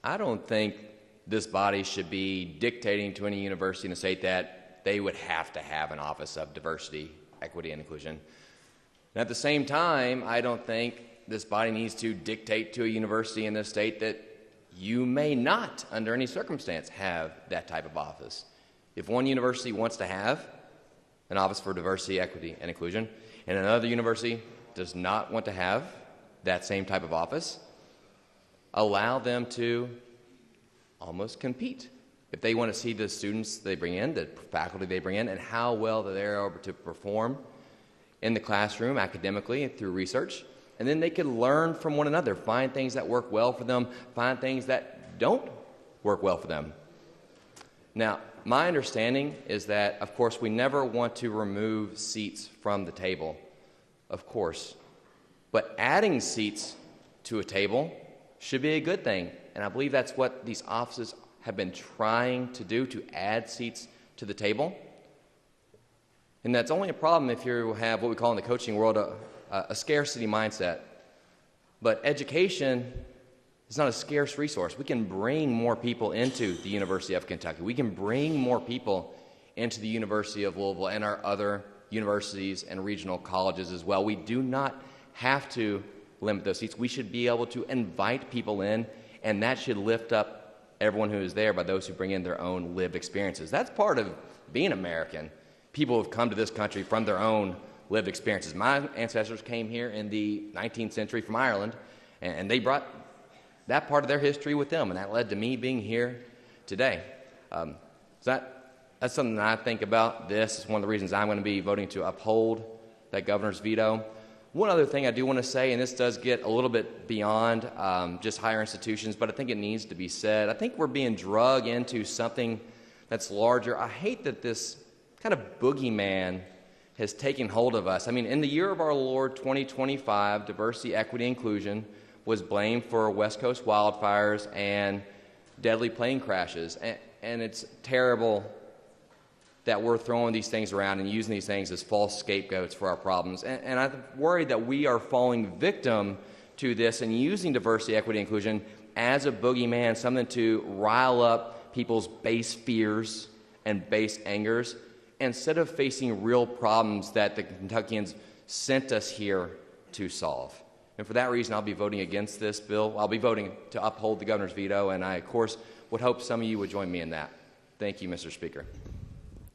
I don't think this body should be dictating to any university in the state that they would have to have an Office of Diversity, Equity, and Inclusion. And at the same time, I don't think this body needs to dictate to a university in this state that you may not, under any circumstance, have that type of office. If one university wants to have an Office for Diversity, Equity, and Inclusion, and another university does not want to have that same type of office, allow them to almost compete. If they want to see the students they bring in, the faculty they bring in, and how well they're able to perform in the classroom academically and through research, and then they can learn from one another, find things that work well for them, find things that don't work well for them. Now, my understanding is that, of course, we never want to remove seats from the table, of course, but adding seats to a table should be a good thing, and I believe that's what these offices have been trying to do, to add seats to the table. And that's only a problem if you have what we call in the coaching world a scarcity mindset. But education is not a scarce resource. We can bring more people into the University of Kentucky. We can bring more people into the University of Louisville and our other universities and regional colleges as well. We do not have to limit those seats. We should be able to invite people in, and that should lift up everyone who is there by those who bring in their own lived experiences. That's part of being American. People have come to this country from their own lived experiences. My ancestors came here in the 19th century from Ireland, and they brought that part of their history with them, and that led to me being here today. So that's something that I think about. This is one of the reasons I'm going to be voting to uphold that governor's veto. One other thing I do want to say, and this does get a little bit beyond just higher institutions, but I think it needs to be said. I think we're being drugged into something that's larger. I hate that this kind of boogeyman has taken hold of us. I mean, in the year of our Lord 2025, diversity, equity, inclusion was blamed for West Coast wildfires and deadly plane crashes. And it's terrible that we're throwing these things around and using these things as false scapegoats for our problems. And I'm worried that we are falling victim to this and using diversity, equity, inclusion as a boogeyman, something to rile up people's base fears and base angers, instead of facing real problems that the Kentuckians sent us here to solve. And for that reason, I'll be voting against this bill. I'll be voting to uphold the governor's veto, and I, of course, would hope some of you would join me in that. Thank you, Mr. Speaker.